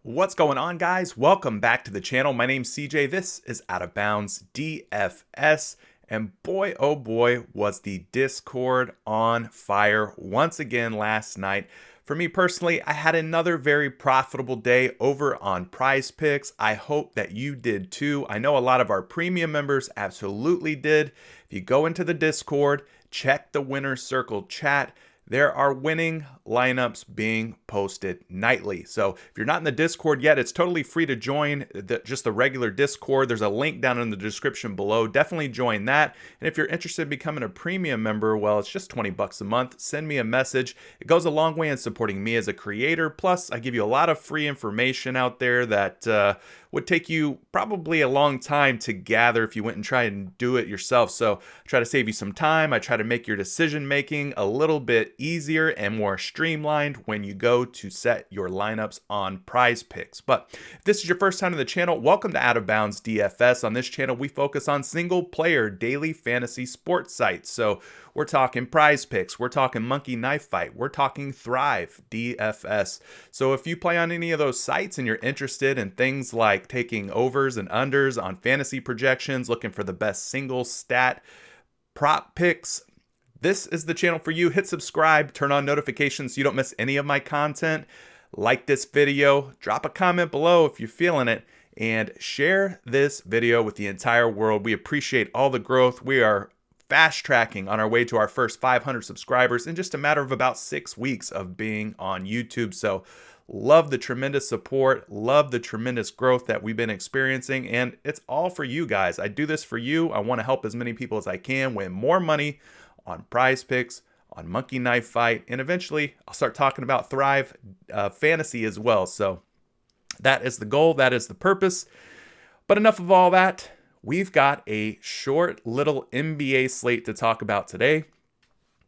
What's going on, guys? Welcome back to the channel. My name's CJ. This is Out of Bounds DFS. And boy, oh boy, was the Discord on fire once again last night. For me personally, I had another very profitable day over on PrizePicks. I hope that you did too. I know a lot of our premium members absolutely did. If you go into the Discord, check the Winner's Circle chat. There are winning lineups being posted nightly. So if you're not in the Discord yet, it's totally free to join just the regular Discord. There's a link down in the description below. Definitely join that. And if you're interested in becoming a premium member, well, it's just 20 bucks a month. Send me a message. It goes a long way in supporting me as a creator. Plus, I give you a lot of free information out there that would take you probably a long time to gather if you went and tried and do it yourself. So I try to save you some time. I try to make your decision making a little bit easier and more streamlined when you go to set your lineups on PrizePicks. But if this is your first time to the channel, welcome to Out of Bounds DFS. On this channel, we focus on single player daily fantasy sports sites. So we're talking PrizePicks, we're talking Monkey Knife Fight, we're talking Thrive DFS. So if you play on any of those sites and you're interested in things like taking overs and unders on fantasy projections, looking for the best single stat prop picks, this is the channel for you. Hit subscribe, turn on notifications so you don't miss any of my content. Like this video, drop a comment below if you're feeling it, and share this video with the entire world. We appreciate all the growth. We are fast tracking on our way to our first 500 subscribers in just a matter of about 6 weeks of being on YouTube. So love the tremendous support, love the tremendous growth that we've been experiencing, and it's all for you guys. I do this for you. I want to help as many people as I can win more money on PrizePicks, on Monkey Knife Fight, and eventually I'll start talking about Thrive Fantasy as well. So that is the goal, that is the purpose. But enough of all that. We've got a short little NBA slate to talk about today.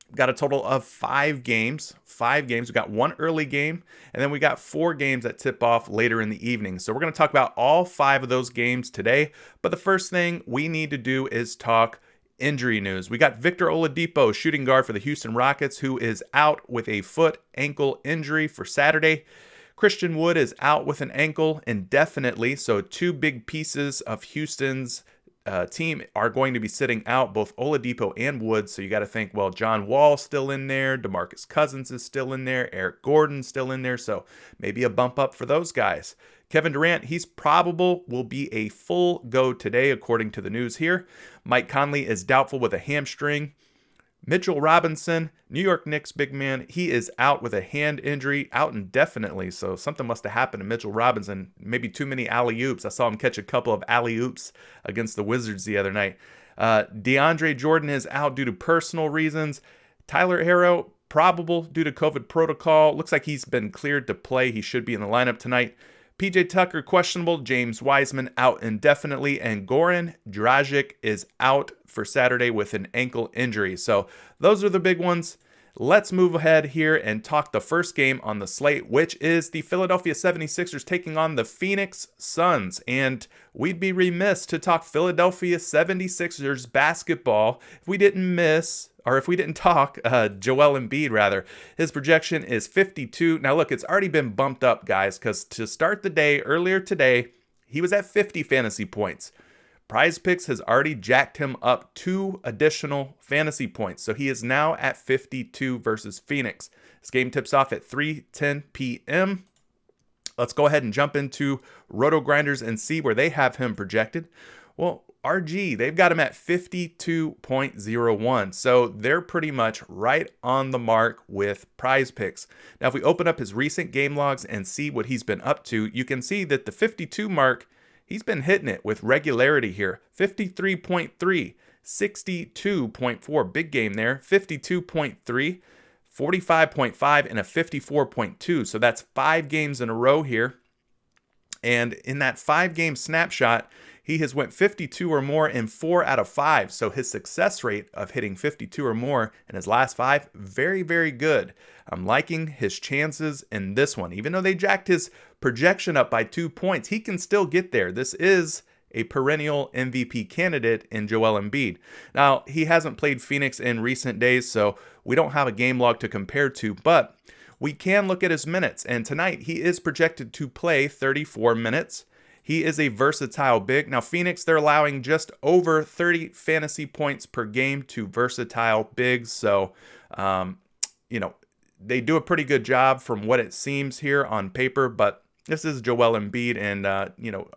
We've got a total of 5 games. We've got one early game, and then we got 4 games that tip off later in the evening. So we're going to talk about all 5 of those games today. But the first thing we need to do is talk injury news. We got Victor Oladipo, shooting guard for the Houston Rockets, who is out with a foot ankle injury for Saturday. Christian Wood is out with an ankle indefinitely, so 2 big pieces of Houston's team are going to be sitting out, both Oladipo and Wood. So you got to think, well, John Wall's still in there, DeMarcus Cousins is still in there, Eric Gordon's still in there, so maybe a bump up for those guys. Kevin Durant, he's probable, will be a full go today, according to the news here. Mike Conley is doubtful with a hamstring. Mitchell Robinson, New York Knicks big man, he is out with a hand injury, out indefinitely. So something must have happened to Mitchell Robinson. Maybe too many alley-oops. I saw him catch a couple of alley-oops against the Wizards the other night. DeAndre Jordan is out due to personal reasons. Tyler Herro, probable due to COVID protocol. Looks like he's been cleared to play. He should be in the lineup tonight. PJ Tucker, questionable. James Wiseman out indefinitely. And Goran Dragic is out for Saturday with an ankle injury. So those are the big ones. Let's move ahead here and talk the first game on the slate, which is the Philadelphia 76ers taking on the Phoenix Suns. And we'd be remiss to talk Philadelphia 76ers basketball if we didn't talk Joel Embiid, rather. His projection is 52. Now, look, it's already been bumped up, guys, because to start the day, earlier today, he was at 50 fantasy points. PrizePicks has already jacked him up 2 additional fantasy points, so he is now at 52 versus Phoenix. This game tips off at 3:10 p.m. Let's go ahead and jump into Roto Grinders and see where they have him projected. Well, RG, they've got him at 52.01, so they're pretty much right on the mark with PrizePicks. Now, if we open up his recent game logs and see what he's been up to, you can see that the 52 mark, he's been hitting it with regularity here. 53.3, 62.4, big game there, 52.3, 45.5, and a 54.2. So that's 5 games in a row here. And in that 5-game snapshot, he has went 52 or more in 4 out of 5. So his success rate of hitting 52 or more in his last 5, very, very good. I'm liking his chances in this one. Even though they jacked his projection up by 2 points, he can still get there. This is a perennial MVP candidate in Joel Embiid. Now, he hasn't played Phoenix in recent days, so we don't have a game log to compare to, but we can look at his minutes. And tonight, he is projected to play 34 minutes. He is a versatile big. Now, Phoenix, they're allowing just over 30 fantasy points per game to versatile bigs. So, they do a pretty good job from what it seems here on paper. But this is Joel Embiid. And,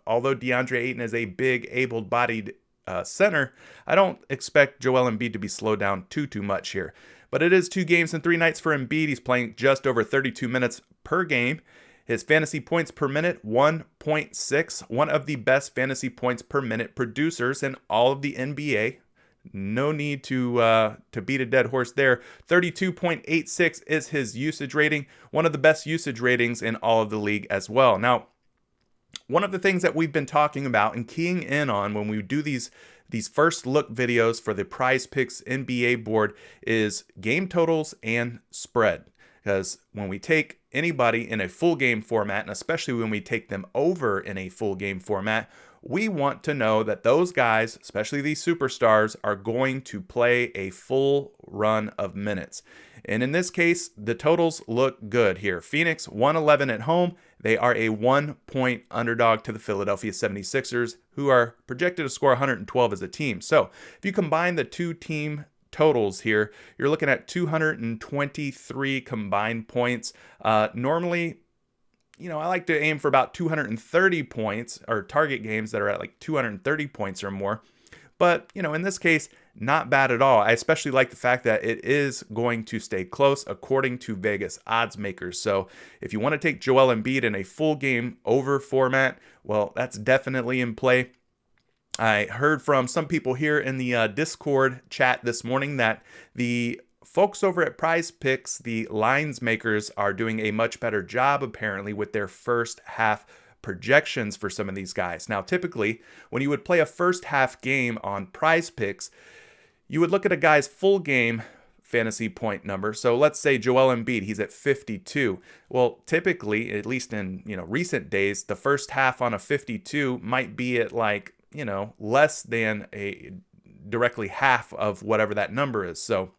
although DeAndre Ayton is a big, able-bodied center, I don't expect Joel Embiid to be slowed down too much here. But it is 2 games and 3 nights for Embiid. He's playing just over 32 minutes per game. His fantasy points per minute, 1.6, one of the best fantasy points per minute producers in all of the NBA. No need to beat a dead horse there. 32.86 is his usage rating, one of the best usage ratings in all of the league as well. Now, one of the things that we've been talking about and keying in on when we do these first look videos for the PrizePicks NBA board is game totals and spread. Because when we take anybody in a full game format, and especially when we take them over in a full game format, we want to know that those guys, especially these superstars, are going to play a full run of minutes. And in this case, the totals look good here. Phoenix 111 at home. They are a 1-point underdog to the Philadelphia 76ers, who are projected to score 112 as a team. So if you combine the two team totals here, you're looking at 223 combined points. Normally, I like to aim for about 230 points or target games that are at like 230 points or more. But, in this case, not bad at all. I especially like the fact that it is going to stay close according to Vegas odds makers. So if you want to take Joel Embiid in a full game over format, well, that's definitely in play. I heard from some people here in the Discord chat this morning that the folks over at PrizePicks, the lines makers, are doing a much better job apparently with their first half projections for some of these guys. Now, typically, when you would play a first half game on PrizePicks, you would look at a guy's full game fantasy point number. So let's say Joel Embiid, he's at 52. Well, typically, at least in recent days, the first half on a 52 might be at less than a directly half of whatever that number is. So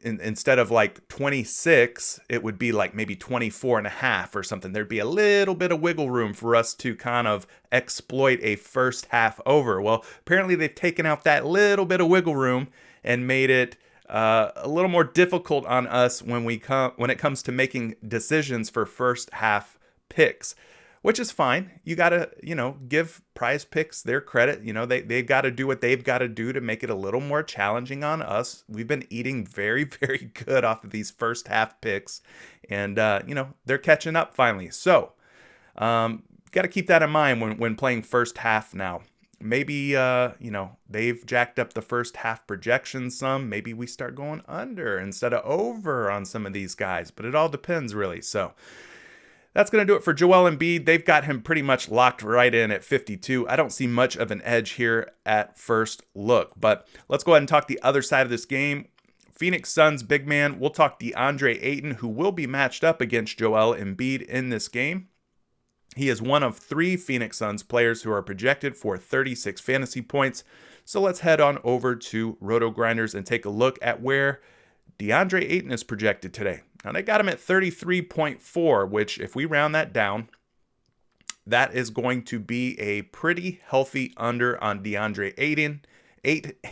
instead of like 26, it would be like maybe 24 and a half or something. There'd be a little bit of wiggle room for us to kind of exploit a first half over. Well, apparently they've taken out that little bit of wiggle room and made it a little more difficult on us when it comes to making decisions for first half picks, which is fine. You got to, give PrizePicks their credit. They've got to do what they've got to do to make it a little more challenging on us. We've been eating very, very good off of these first half picks, and, they're catching up finally. So, got to keep that in mind when playing first half now. Maybe, they've jacked up the first half projections some. Maybe we start going under instead of over on some of these guys, but it all depends really. So, that's going to do it for Joel Embiid. They've got him pretty much locked right in at 52. I don't see much of an edge here at first look. But let's go ahead and talk the other side of this game. Phoenix Suns big man. We'll talk DeAndre Ayton, who will be matched up against Joel Embiid in this game. He is one of 3 Phoenix Suns players who are projected for 36 fantasy points. So let's head on over to Roto Grinders and take a look at where DeAndre Ayton is projected today. Now, they got him at 33.4, which if we round that down, that is going to be a pretty healthy under on DeAndre Ayton,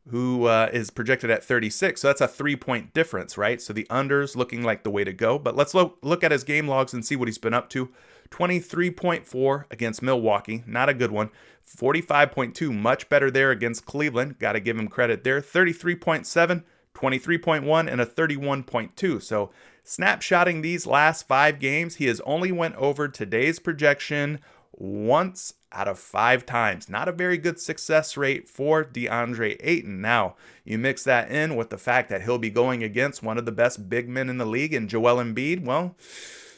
who is projected at 36. So that's a 3-point difference, right? So the under's looking like the way to go. But let's look at his game logs and see what he's been up to. 23.4 against Milwaukee, not a good one. 45.2, much better there against Cleveland. Got to give him credit there. 33.7. 23.1 and a 31.2. So snapshotting these last 5 games, he has only went over today's projection once out of 5 times. Not a very good success rate for DeAndre Ayton. Now, you mix that in with the fact that he'll be going against one of the best big men in the league in Joel Embiid. Well,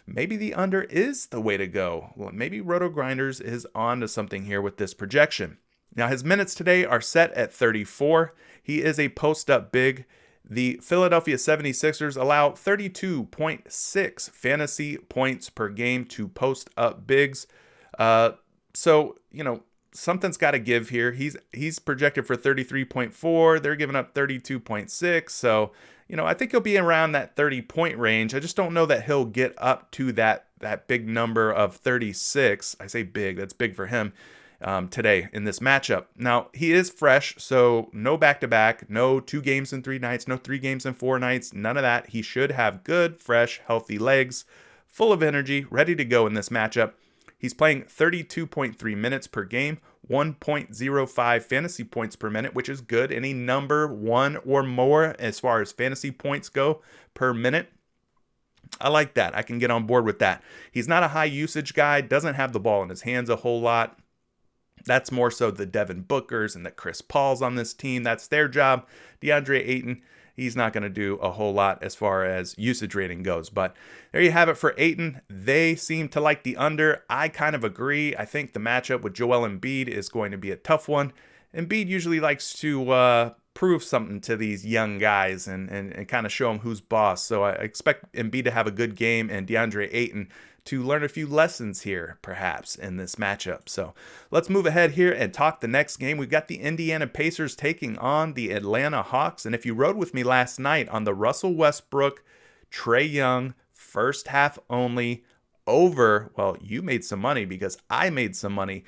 maybe the under is the way to go. Well, maybe Roto Grinders is on to something here with this projection. Now, his minutes today are set at 34. He is a post-up big. The Philadelphia 76ers allow 32.6 fantasy points per game to post-up bigs. So, something's got to give here. He's projected for 33.4. They're giving up 32.6. So, I think he'll be around that 30-point range. I just don't know that he'll get up to that big number of 36. I say big, that's big for him today in this matchup. Now, he is fresh, so no back-to-back, no 2 games in 3 nights, no 3 games in 4 nights, none of that. He should have good, fresh, healthy legs, full of energy, ready to go in this matchup. He's playing 32.3 minutes per game, 1.05 fantasy points per minute, which is good. Any number 1 or more as far as fantasy points go per minute. I like that. I can get on board with that. He's not a high usage guy, doesn't have the ball in his hands a whole lot. That's more so the Devin Bookers and the Chris Pauls on this team. That's their job. DeAndre Ayton, he's not going to do a whole lot as far as usage rating goes. But there you have it for Ayton. They seem to like the under. I kind of agree. I think the matchup with Joel Embiid is going to be a tough one. Embiid usually likes to prove something to these young guys and kind of show them who's boss. So I expect Embiid to have a good game and DeAndre Ayton to learn a few lessons here, perhaps, in this matchup. So let's move ahead here and talk the next game. We've got the Indiana Pacers taking on the Atlanta Hawks. And if you rode with me last night on the Russell Westbrook, Trey Young, first half only, over, well, you made some money because I made some money.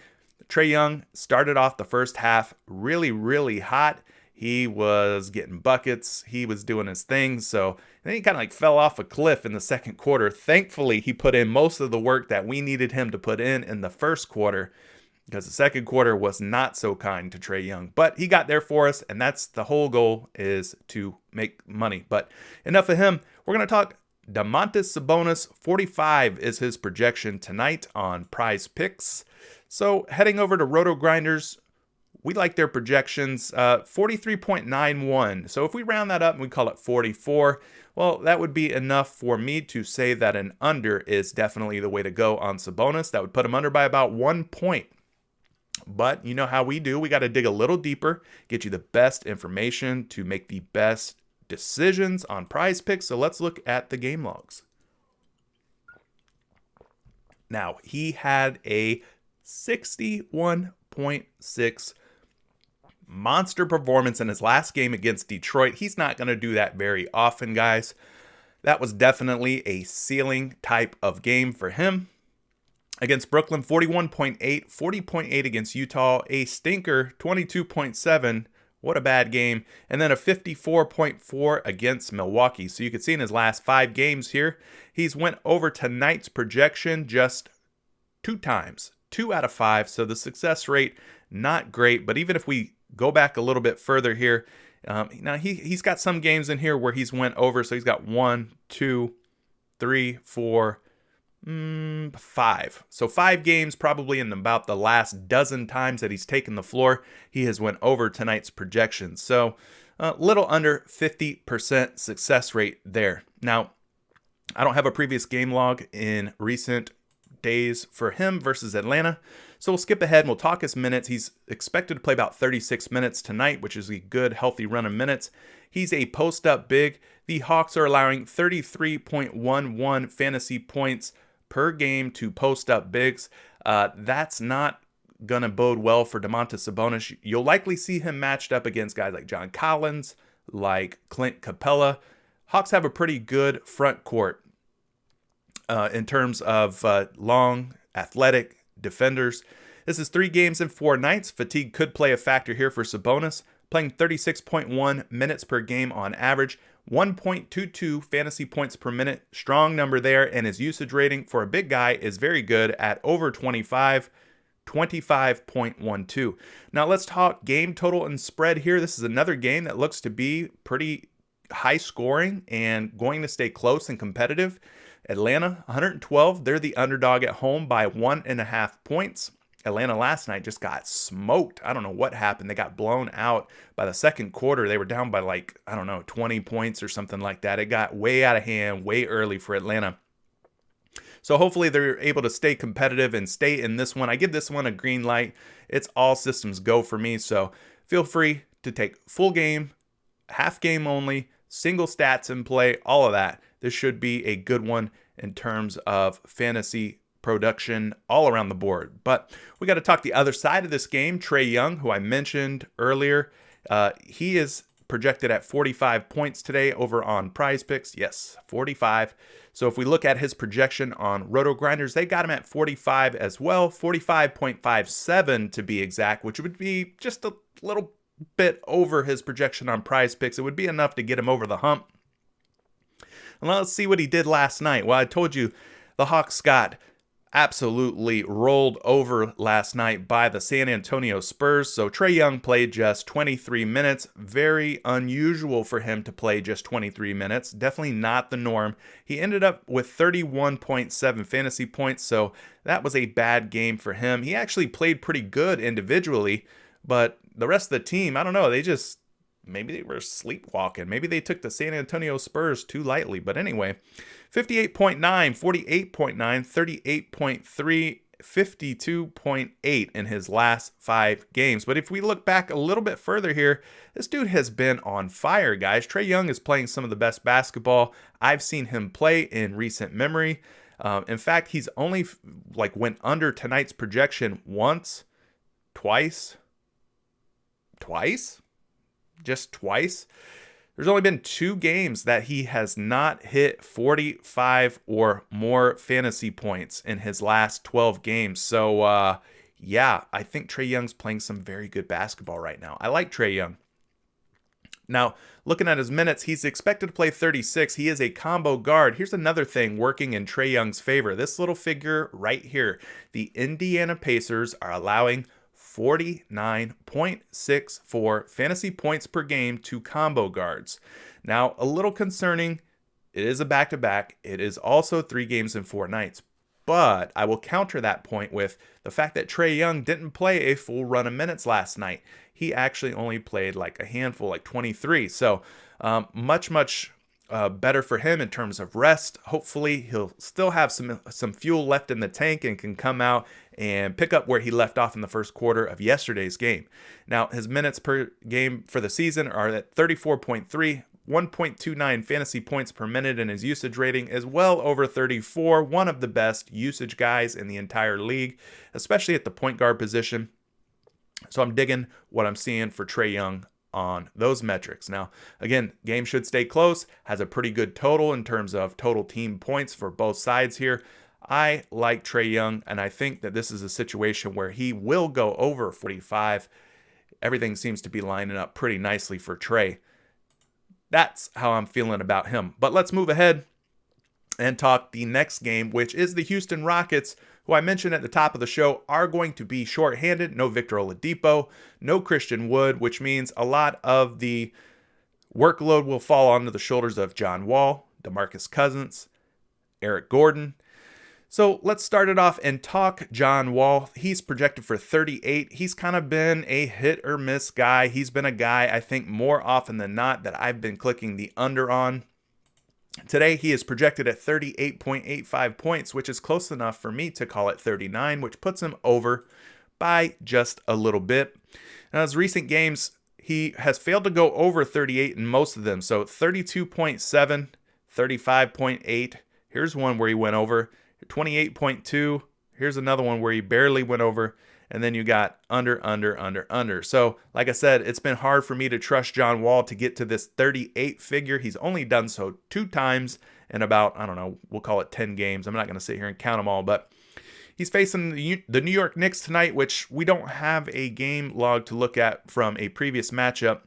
Trey Young started off the first half really, really hot. He was getting buckets. He was doing his thing. So then he kind of like fell off a cliff in the second quarter. Thankfully, he put in most of the work that we needed him to put in the first quarter, because the second quarter was not so kind to Trey Young. But he got there for us, and that's the whole goal, is to make money. But enough of him. We're going to talk Domantas Sabonis. 45 is his projection tonight on PrizePicks. So heading over to Roto Grinders, we like their projections, 43.91. So if we round that up and we call it 44, well, that would be enough for me to say that an under is definitely the way to go on Sabonis. That would put him under by about 1 point. But you know how we do. We got to dig a little deeper, get you the best information to make the best decisions on PrizePicks. So let's look at the game logs. Now, he had a 61.6 monster performance in his last game against Detroit. He's not going to do that very often, guys. That was definitely a ceiling type of game for him. Against Brooklyn, 41.8, 40.8 against Utah, a stinker, 22.7. What a bad game. And then a 54.4 against Milwaukee. So you can see in his last 5 games here, he's went over tonight's projection just 2 times, 2 out of 5. So the success rate, not great. But even if we go back a little bit further here, now he's got some games in here where he's went over. So he's got 1, 2, 3, 4, 5. So 5 games probably in about the last dozen times that he's taken the floor, he has went over tonight's projections. So a little under 50% success rate there. Now, I don't have a previous game log in recent days for him versus Atlanta. So we'll skip ahead and we'll talk his minutes. He's expected to play about 36 minutes tonight, which is a good, healthy run of minutes. He's a post-up big. The Hawks are allowing 33.11 fantasy points per game to post-up bigs. That's not going to bode well for Domantas Sabonis. You'll likely see him matched up against guys like John Collins, like Clint Capella. Hawks have a pretty good front court in terms of long, athletic defenders. This is 3 games in 4 nights. Fatigue could play a factor here for Sabonis, playing 36.1 minutes per game on average, 1.22 fantasy points per minute. Strong number there, and his usage rating for a big guy is very good at over 25, 25.12. Now let's talk game total and spread here. This is another game that looks to be pretty high scoring and going to stay close and competitive. Atlanta, 112. They're the underdog at home by 1.5 points. Atlanta last night just got smoked. I don't know what happened. They got blown out by the second quarter. They were down by 20 points or something like that. It got way out of hand, way early for Atlanta. So hopefully they're able to stay competitive and stay in this one. I give this one a green light. It's all systems go for me. So feel free to take full game, half game only, single stats in play, all of that. This should be a good one in terms of fantasy production all around the board. But we got to talk the other side of this game. Trey Young, who I mentioned earlier, he is projected at 45 points today over on PrizePicks. Yes, 45. So if we look at his projection on Roto Grinders, they got him at 45 as well, 45.57 to be exact, which would be just a little bit over his projection on PrizePicks. It would be enough to get him over the hump. And let's see what he did last night. Well, I told you the Hawks got absolutely rolled over last night by the San Antonio Spurs. So Trey Young played just 23 minutes. Very unusual for him to play just 23 minutes. Definitely not the norm. He ended up with 31.7 fantasy points. So that was a bad game for him. He actually played pretty good individually, but the rest of the team, I don't know. Maybe they were sleepwalking. Maybe they took the San Antonio Spurs too lightly. But anyway, 58.9, 48.9, 38.3, 52.8 in his last 5 games. But if we look back a little bit further here, this dude has been on fire, guys. Trey Young is playing some of the best basketball I've seen him play in recent memory. In fact, he's only went under tonight's projection twice. Just twice. There's only been 2 games that he has not hit 45 or more fantasy points in his last 12 games. So, yeah, I think Trey Young's playing some very good basketball right now. I like Trey Young. Now, looking at his minutes, he's expected to play 36. He is a combo guard. Here's another thing working in Trey Young's favor. This little figure right here. The Indiana Pacers are allowing 49.64 fantasy points per game to combo guards. Now, a little concerning, it is a back-to-back. It is also 3 games in 4 nights. But I will counter that point with the fact that Trey Young didn't play a full run of minutes last night. He actually only played like a handful, like 23. So much better for him in terms of rest. Hopefully he'll still have some fuel left in the tank and can come out and pick up where he left off in the first quarter of yesterday's game. Now, his minutes per game for the season are at 34.3, 1.29 fantasy points per minute, and his usage rating is well over 34, one of the best usage guys in the entire league, especially at the point guard position. So I'm digging what I'm seeing for Trey Young on those metrics. Now, again, game should stay close, has a pretty good total in terms of total team points for both sides here. I like Trey Young, and I think that this is a situation where he will go over 45. Everything seems to be lining up pretty nicely for Trey. That's how I'm feeling about him. But let's move ahead and talk the next game, which is the Houston Rockets, who I mentioned at the top of the show are going to be shorthanded. No Victor Oladipo, no Christian Wood, which means a lot of the workload will fall onto the shoulders of John Wall, DeMarcus Cousins, Eric Gordon. So let's start it off and talk John Wall. He's projected for 38. He's kind of been a hit or miss guy. He's been a guy, I think, more often than not that I've been clicking the under on. Today, he is projected at 38.85 points, which is close enough for me to call it 39, which puts him over by just a little bit. Now, his recent games, he has failed to go over 38 in most of them. So 32.7, 35.8. Here's one where he went over. 28.2. Here's another one where he barely went over. And then you got under. So, like I said, it's been hard for me to trust John Wall to get to this 38 figure. He's only done so 2 times in about, I don't know, we'll call it 10 games. I'm not going to sit here and count them all, but he's facing the New York Knicks tonight, which we don't have a game log to look at from a previous matchup.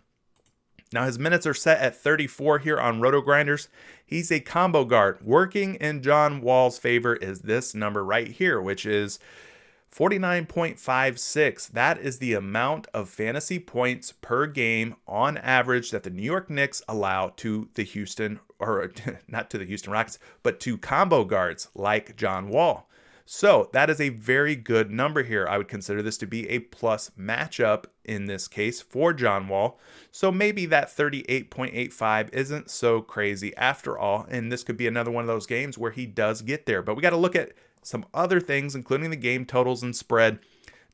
Now, his minutes are set at 34 here on Roto Grinders. He's a combo guard. Working in John Wall's favor is this number right here, which is 49.56. That is the amount of fantasy points per game on average that the New York Knicks allow to the Houston, or not to the Houston Rockets, but to combo guards like John Wall. So that is a very good number here. I would consider this to be a plus matchup in this case for John Wall. So maybe that 38.85 isn't so crazy after all. And this could be another one of those games where he does get there. But we got to look at some other things, including the game totals and spread,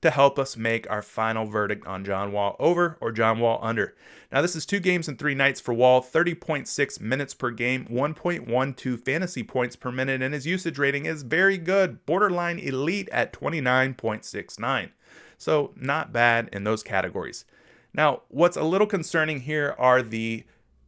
to help us make our final verdict on John Wall over or John Wall under. Now, this is 2 games and 3 nights for Wall, 30.6 minutes per game, 1.12 fantasy points per minute, and his usage rating is very good, borderline elite at 29.69. So not bad in those categories. Now, what's a little concerning here are the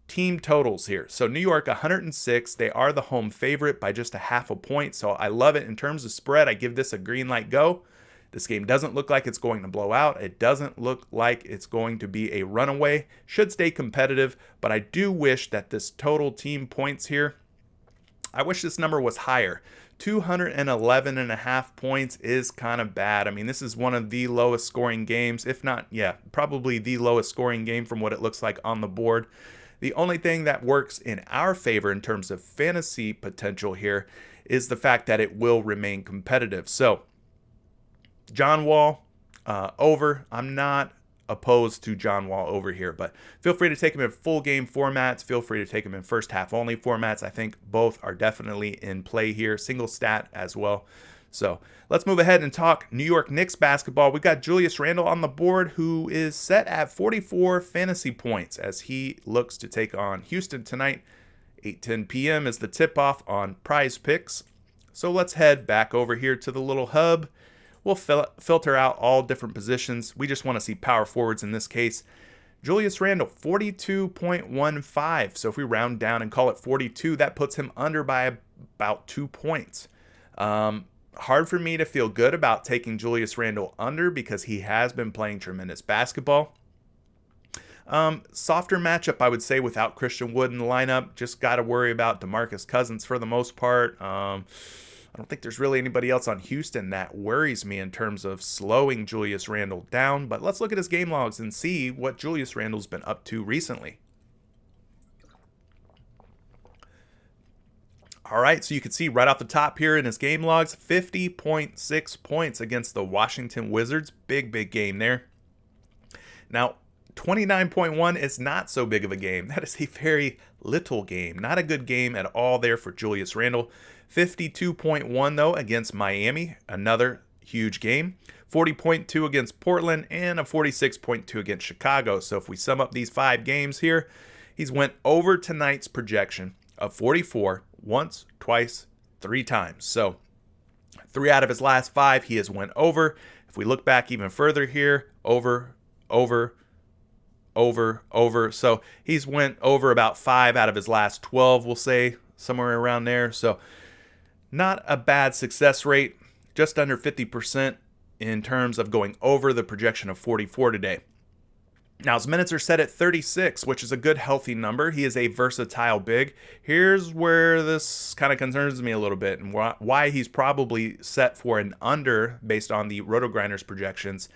team totals here. So New York 106, they are the home favorite by just a half a point. So I love it in terms of spread. I give this a green light go. This game doesn't look like it's going to blow out. It doesn't look like it's going to be a runaway. Should stay competitive, but I do wish that this total team points here, I wish this number was higher. 211.5 points is kind of bad. I mean, this is one of the lowest scoring games, if not, probably the lowest scoring game from what it looks like on the board. The only thing that works in our favor in terms of fantasy potential here is the fact that it will remain competitive. So, John Wall over. I'm not opposed to John Wall over here, but feel free to take him in full game formats. Feel free to take him in first half only formats. I think both are definitely in play here. Single stat as well. So let's move ahead and talk New York Knicks basketball. We got Julius Randle on the board, who is set at 44 fantasy points as he looks to take on Houston tonight. 8:10 p.m. is the tip-off on PrizePicks. So let's head back over here to the little hub. We'll filter out all different positions. We just want to see power forwards in this case. Julius Randle, 42.15. So if we round down and call it 42, that puts him under by about 2 points. Hard for me to feel good about taking Julius Randle under because he has been playing tremendous basketball. Softer matchup, I would say, without Christian Wood in the lineup. Just got to worry about DeMarcus Cousins for the most part. I don't think there's really anybody else on Houston that worries me in terms of slowing Julius Randle down. But let's look at his game logs and see what Julius Randle's been up to recently. All right, so you can see right off the top here in his game logs, 50.6 points against the Washington Wizards. Big game there. Now, 29.1 is not so big of a game. That is a very little game. Not a good game at all there for Julius Randle. 52.1 though against Miami, another huge game. 40.2 against Portland and a 46.2 against Chicago. So if we sum up these 5 games here, he's went over tonight's projection of 44 once, twice, 3 times. So 3 out of his last 5 he has went over. If we look back even further here, over. So he's went over about 5 out of his last 12, we'll say, somewhere around there. So not a bad success rate, just under 50% in terms of going over the projection of 44 today. Now, his minutes are set at 36, which is a good, healthy number. He is a versatile big. Here's where this kind of concerns me a little bit and why he's probably set for an under based on the RotoGrinders projections.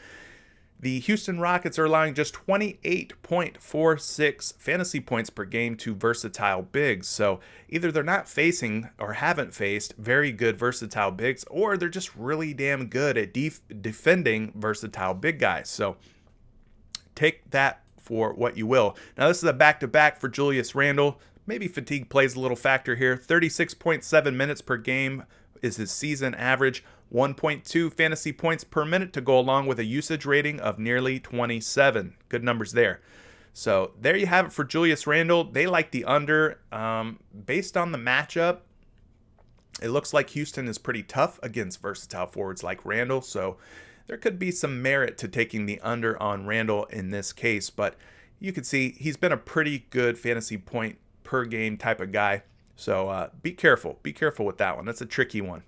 The Houston Rockets are allowing just 28.46 fantasy points per game to versatile bigs. So either they're not facing or haven't faced very good versatile bigs, or they're just really damn good at defending versatile big guys. So take that for what you will. Now, this is a back-to-back for Julius Randle. Maybe fatigue plays a little factor here. 36.7 minutes per game is his season average. 1.2 fantasy points per minute to go along with a usage rating of nearly 27. Good numbers there. So there you have it for Julius Randle. They like the under. Based on the matchup, it looks like Houston is pretty tough against versatile forwards like Randle. So there could be some merit to taking the under on Randle in this case. But you can see he's been a pretty good fantasy point per game type of guy. So be careful. Be careful with that one. That's a tricky one.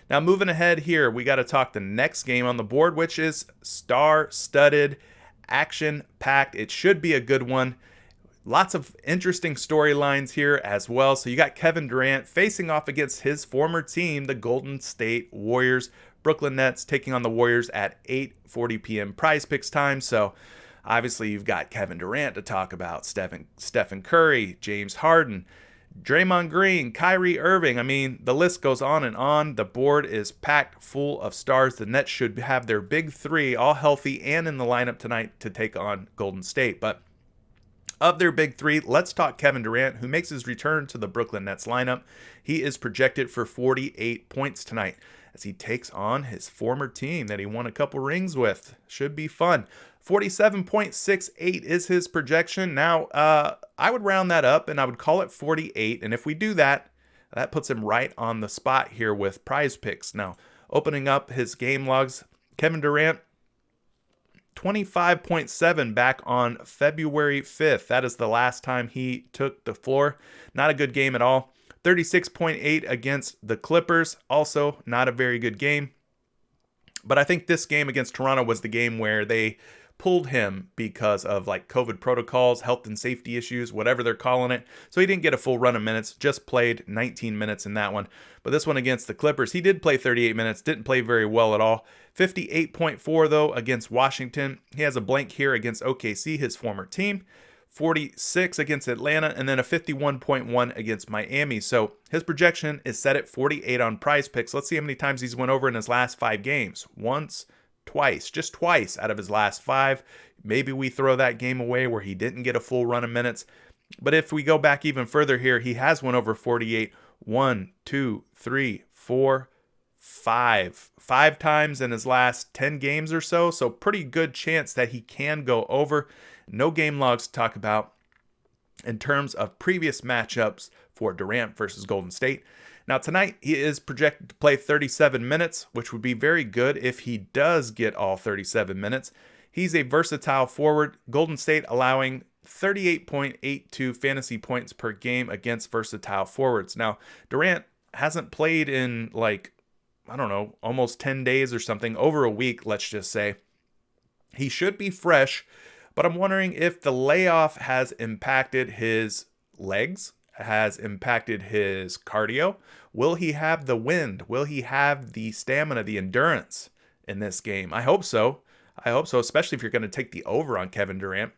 Now, moving ahead here, we got to talk the next game on the board, which is star-studded, action-packed. It should be a good one. Lots of interesting storylines here as well. So you got Kevin Durant facing off against his former team, the Golden State Warriors. Brooklyn Nets taking on the Warriors at 8:40 p.m. PrizePicks time. So obviously you've got Kevin Durant to talk about, Stephen Curry, James Harden, Draymond Green, Kyrie Irving. I mean, the list goes on and on. The board is packed full of stars. The Nets should have their big 3 all healthy and in the lineup tonight to take on Golden State. But of their big 3, let's talk Kevin Durant, who makes his return to the Brooklyn Nets lineup. He is projected for 48 points tonight. as he takes on his former team that he won a couple rings with. Should be fun. 47.68 is his projection. Now, I would round that up and I would call it 48. And if we do that, that puts him right on the spot here with PrizePicks. Now, opening up his game logs, Kevin Durant, 25.7 back on February 5th. That is the last time he took the floor. Not a good game at all. 36.8 against the Clippers. Also, not a very good game. But I think this game against Toronto was the game where they pulled him because of like COVID protocols, health and safety issues, whatever they're calling it. So he didn't get a full run of minutes, just played 19 minutes in that one. But this one against the Clippers, he did play 38 minutes, didn't play very well at all. 58.4 though against Washington. He has a blank here against OKC, his former team. 46 against Atlanta, and then a 51.1 against Miami. So his projection is set at 48 on PrizePicks. Let's see how many times he's went over in his last 5 games. Once, twice, just twice out of his last 5. Maybe we throw that game away where he didn't get a full run of minutes. But if we go back even further here, he has went over 48 1, 2, 3, 4, 5. 5 times in his last 10 games or so. So pretty good chance that he can go over. No game logs to talk about in terms of previous matchups for Durant versus Golden State. Now tonight he is projected to play 37 minutes, which would be very good if he does get all 37 minutes. He's a versatile forward. Golden State allowing 38.82 fantasy points per game against versatile forwards. Now Durant hasn't played in almost 10 days or something, over a week, let's just say. He should be fresh, but I'm wondering if the layoff has impacted his legs, has impacted his cardio. Will he have the wind? Will he have the stamina, the endurance in this game? I hope so. Especially if you're going to take the over on Kevin Durant.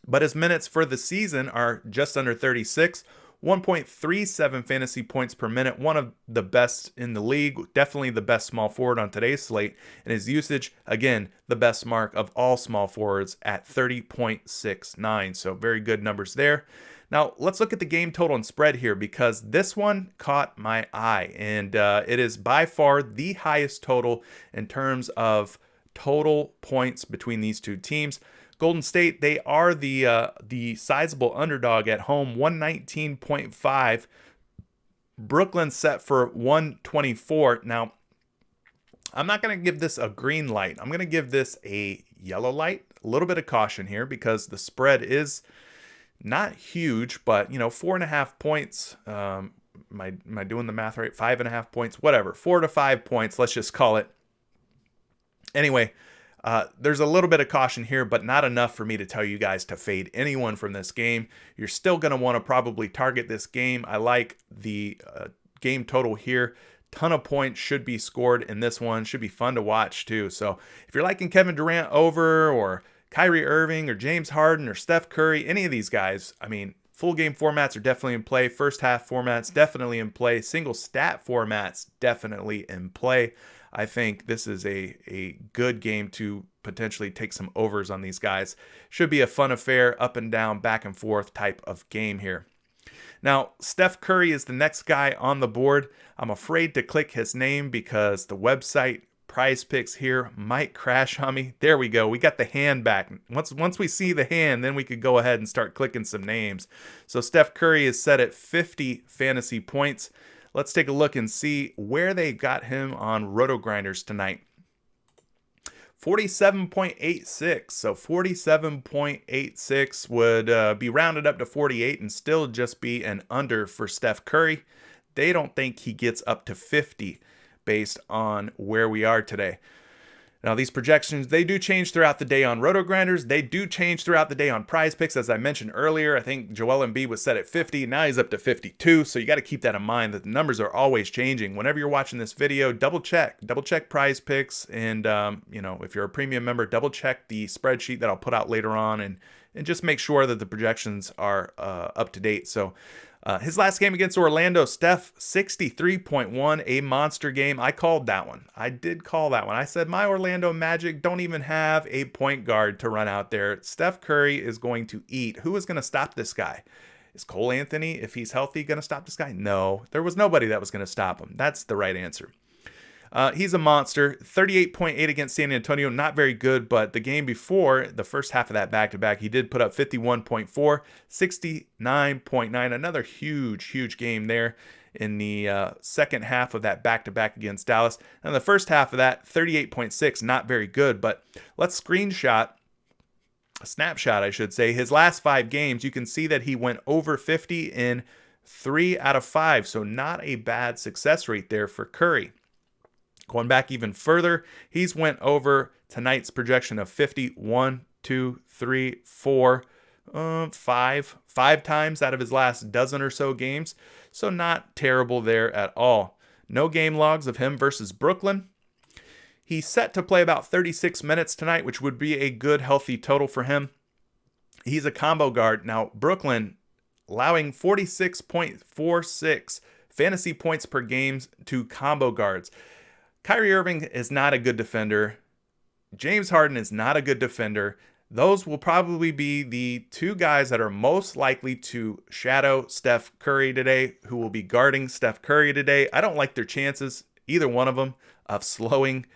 But his minutes for the season are just under 36. 1.37 fantasy points per minute, one of the best in the league, definitely the best small forward on today's slate, and his usage, again, the best mark of all small forwards at 30.69, so very good numbers there. Now, let's look at the game total and spread here because this one caught my eye, and it is by far the highest total in terms of total points between these two teams. Golden State, they are the sizable underdog at home, 119.5. Brooklyn set for 124. Now, I'm not going to give this a green light. I'm going to give this a yellow light. A little bit of caution here because the spread is not huge, but 4.5 points. Am I doing the math right? 5.5 points, whatever. 4 to 5 points. Let's just call it. Anyway. There's a little bit of caution here, but not enough for me to tell you guys to fade anyone from this game. You're still going to want to probably target this game. I like the game total here. Ton of points should be scored in this one. Should be fun to watch too. So if you're liking Kevin Durant over or Kyrie Irving or James Harden or Steph Curry, any of these guys, full game formats are definitely in play. First half formats definitely in play. Single stat formats definitely in play. I think this is a good game to potentially take some overs on these guys. Should be a fun affair, up and down, back and forth type of game here. Now, Steph Curry is the next guy on the board. I'm afraid to click his name because the website PrizePicks here might crash on me. There we go. We got the hand back. Once we see the hand, then we could go ahead and start clicking some names. So Steph Curry is set at 50 fantasy points. Let's take a look and see where they got him on Roto Grinders tonight. 47.86. So 47.86 would be rounded up to 48 and still just be an under for Steph Curry. They don't think he gets up to 50 based on where we are today. Now, these projections, they do change throughout the day on Roto Grinders. They do change throughout the day on PrizePicks. As I mentioned earlier, I think Joel Embiid was set at 50. Now he's up to 52. So you got to keep that in mind that the numbers are always changing. Whenever you're watching this video, double check PrizePicks. And, if you're a premium member, double check the spreadsheet that I'll put out later on and just make sure that the projections are up to date. So his last game against Orlando, Steph, 63.1, a monster game. I called that one. I did call that one. I said my Orlando Magic don't even have a point guard to run out there. Steph Curry is going to eat. Who is going to stop this guy? Is Cole Anthony, if he's healthy, going to stop this guy? No, there was nobody that was going to stop him. That's the right answer. He's a monster. 38.8 against San Antonio, not very good, but the game before, the first half of that back-to-back, he did put up 51.4, 69.9, another huge game there in the second half of that back-to-back against Dallas. And the first half of that, 38.6, not very good, but let's snapshot, I should say, his last 5 games. You can see that he went over 50 in 3 out of 5, so not a bad success rate there for Curry. Going back even further, he's went over tonight's projection of 50, 1, 2, 3, 4, 5 times out of his last dozen or so games. So not terrible there at all. No game logs of him versus Brooklyn. He's set to play about 36 minutes tonight, which would be a good, healthy total for him. He's a combo guard. Now, Brooklyn allowing 46.46 fantasy points per game to combo guards. Kyrie Irving is not a good defender. James Harden is not a good defender. Those will probably be the 2 guys that are most likely to shadow Steph Curry today, who will be guarding Steph Curry today. I don't like their chances, either one of them, of slowing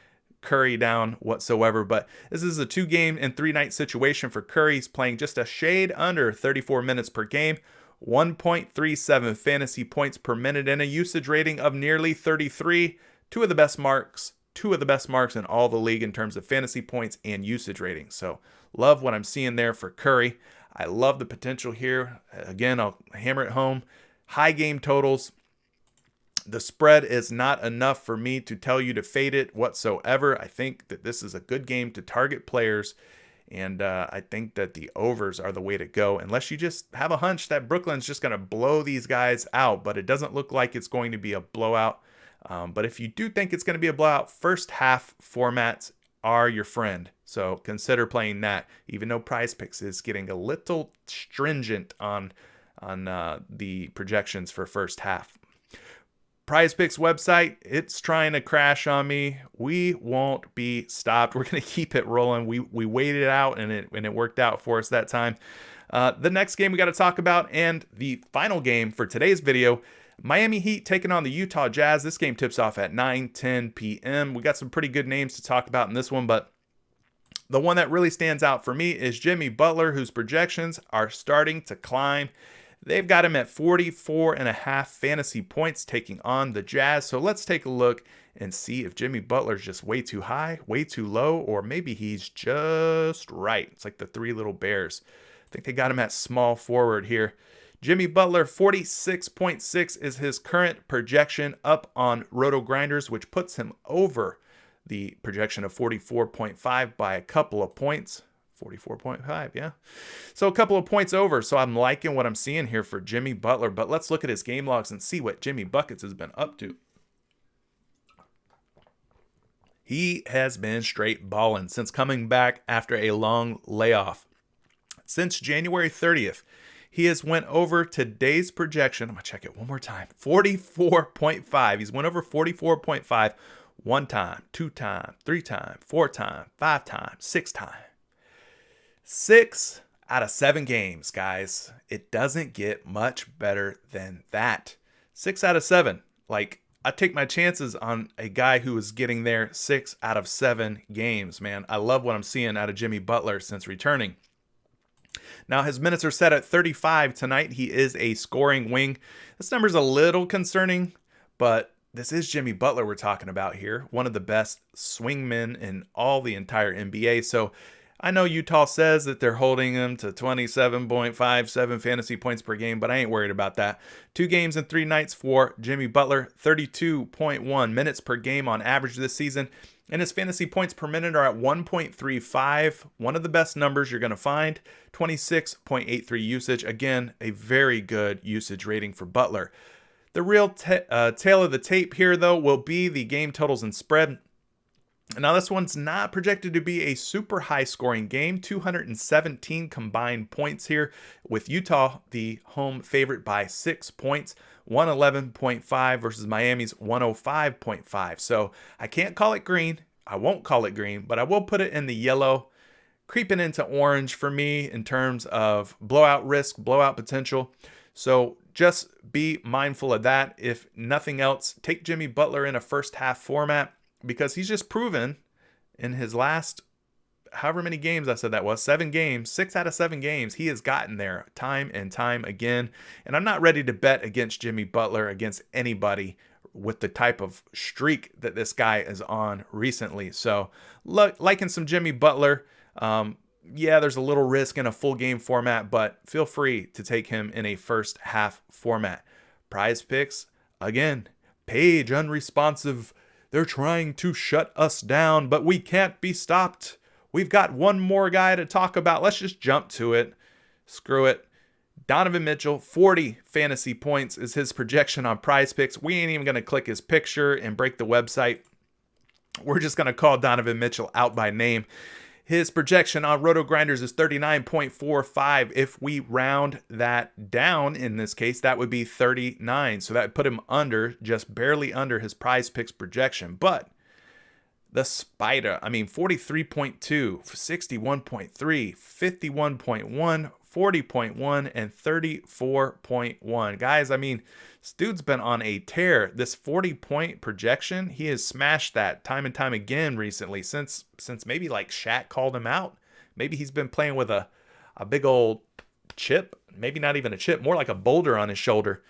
Curry down whatsoever, but this is a 2-game and 3-night situation for Curry. He's playing just a shade under 34 minutes per game, 1.37 fantasy points per minute, and a usage rating of nearly 33. Two of the best marks in all the league in terms of fantasy points and usage rating. So love what I'm seeing there for Curry. I love the potential here. Again, I'll hammer it home. High game totals. The spread is not enough for me to tell you to fade it whatsoever. I think that this is a good game to target players, and I think that the overs are the way to go, unless you just have a hunch that Brooklyn's just going to blow these guys out, but it doesn't look like it's going to be a blowout. But if you do think it's going to be a blowout, first half formats are your friend. So consider playing that, even though PrizePicks is getting a little stringent on the projections for first half. PrizePicks website, it's trying to crash on me. We won't be stopped. We're going to keep it rolling. We waited out and it worked out for us that time. The next game we got to talk about, and the final game for today's video, Miami Heat taking on the Utah Jazz. This game tips off at 9:10 p.m. We got some pretty good names to talk about in this one, but the one that really stands out for me is Jimmy Butler, whose projections are starting to climb. They've got him at 44.5 fantasy points taking on the Jazz. So let's take a look and see if Jimmy Butler's just way too high, way too low, or maybe he's just right. It's like the 3 little bears. I think they got him at small forward here. Jimmy Butler, 46.6 is his current projection up on Roto Grinders, which puts him over the projection of 44.5 by a couple of points. 44.5, yeah. So a couple of points over. So I'm liking what I'm seeing here for Jimmy Butler. But let's look at his game logs and see what Jimmy Buckets has been up to. He has been straight balling since coming back after a long layoff. Since January 30th, he has went over today's projection. I'm going to check it one more time. 44.5. He's went over 44.5 1 time, 2 times, 3 times, 4 times, 5 times, 6 times. 6 out of 7 games, guys. It doesn't get much better than that. 6 out of 7. Like, I take my chances on a guy who is getting there 6 out of 7 games, man. I love what I'm seeing out of Jimmy Butler since returning. Now, his minutes are set at 35 tonight. He is a scoring wing. This number's a little concerning, but this is Jimmy Butler we're talking about here. One of the best swingmen in all the entire NBA. So I know Utah says that they're holding him to 27.57 fantasy points per game, but I ain't worried about that. 2 games and 3 nights for Jimmy Butler, 32.1 minutes per game on average this season. And his fantasy points per minute are at 1.35, one of the best numbers you're going to find. 26.83 usage. Again, a very good usage rating for Butler. The real tail of the tape here, though, will be the game totals and spread. Now, this one's not projected to be a super high-scoring game. 217 combined points here, with Utah the home favorite by 6 points. 111.5 versus Miami's 105.5. So I can't call it green. I won't call it green, but I will put it in the yellow, creeping into orange for me in terms of blowout risk, blowout potential. So just be mindful of that. If nothing else, take Jimmy Butler in a first half format. because he's just proven in his last however many games I said that was, 7 games, 6 out of 7 games, he has gotten there time and time again. And I'm not ready to bet against Jimmy Butler, against anybody with the type of streak that this guy is on recently. So liking some Jimmy Butler. Yeah, there's a little risk in a full game format, but feel free to take him in a first half format. PrizePicks, again, page unresponsive. They're trying to shut us down, but we can't be stopped. We've got one more guy to talk about. Let's just jump to it. Screw it. Donovan Mitchell, 40 fantasy points is his projection on PrizePicks. We ain't even going to click his picture and break the website. We're just going to call Donovan Mitchell out by name. His projection on Roto Grinders is 39.45. If we round that down, in this case, that would be 39. So that would put him under, just barely under his PrizePicks projection. But the Spider, 43.2, 61.3, 51.1, 40.1, and 34.1. Guys, this dude's been on a tear. This 40-point projection, he has smashed that time and time again recently since maybe like Shaq called him out. Maybe he's been playing with a big old chip, maybe not even a chip, more like a boulder on his shoulder.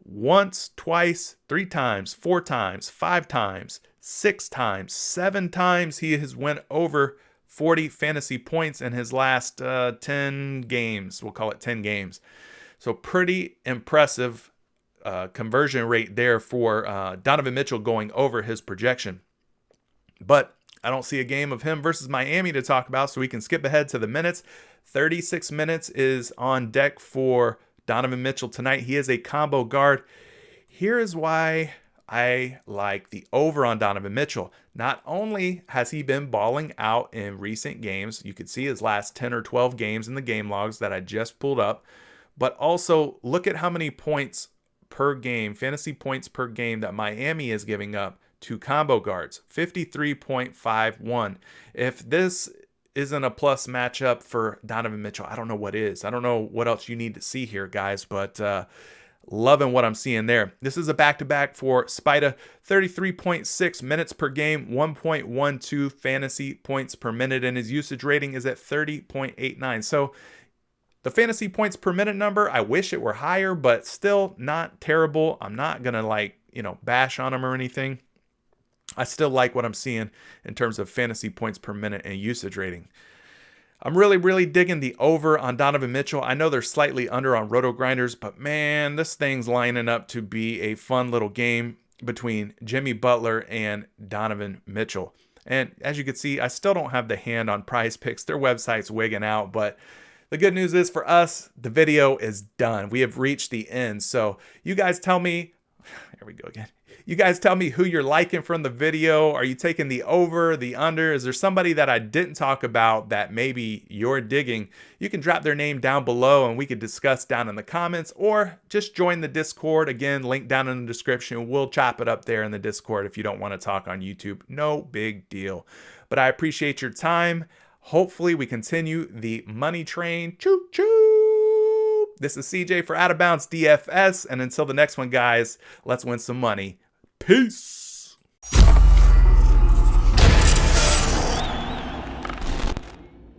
Once, twice, 3 times, 4 times, 5 times, 6 times, 7 times he has went over 40 fantasy points in his last 10 games. We'll call it 10 games. So pretty impressive conversion rate there for Donovan Mitchell going over his projection. But I don't see a game of him versus Miami to talk about, so we can skip ahead to the minutes. 36 minutes is on deck for Donovan Mitchell tonight. He is a combo guard. Here is why I like the over on Donovan Mitchell. Not only has he been balling out in recent games, you could see his last 10 or 12 games in the game logs that I just pulled up, but also look at how many points per game, fantasy points per game that Miami is giving up to combo guards, 53.51. If this isn't a plus matchup for Donovan Mitchell, I don't know what is. I don't know what else you need to see here, guys, but loving what I'm seeing there. This is a back-to-back for Spida, 33.6 minutes per game, 1.12 fantasy points per minute, and his usage rating is at 30.89. So the fantasy points per minute number, I wish it were higher, but still not terrible. I'm not going to bash on him or anything. I still like what I'm seeing in terms of fantasy points per minute and usage rating. I'm really, really digging the over on Donovan Mitchell. I know they're slightly under on Roto Grinders, but man, this thing's lining up to be a fun little game between Jimmy Butler and Donovan Mitchell. And as you can see, I still don't have the hand on PrizePicks. Their website's wigging out, but the good news is for us, the video is done. We have reached the end. So you guys tell me, here we go again. You guys tell me who you're liking from the video. Are you taking the over, the under? Is there somebody that I didn't talk about that maybe you're digging? You can drop their name down below and we could discuss down in the comments, or just join the Discord. Again, link down in the description. We'll chop it up there in the Discord if you don't want to talk on YouTube. No big deal. But I appreciate your time. Hopefully we continue the money train. Choo choo. This is CJ for Out of Bounds DFS. And until the next one, guys, let's win some money. Peace.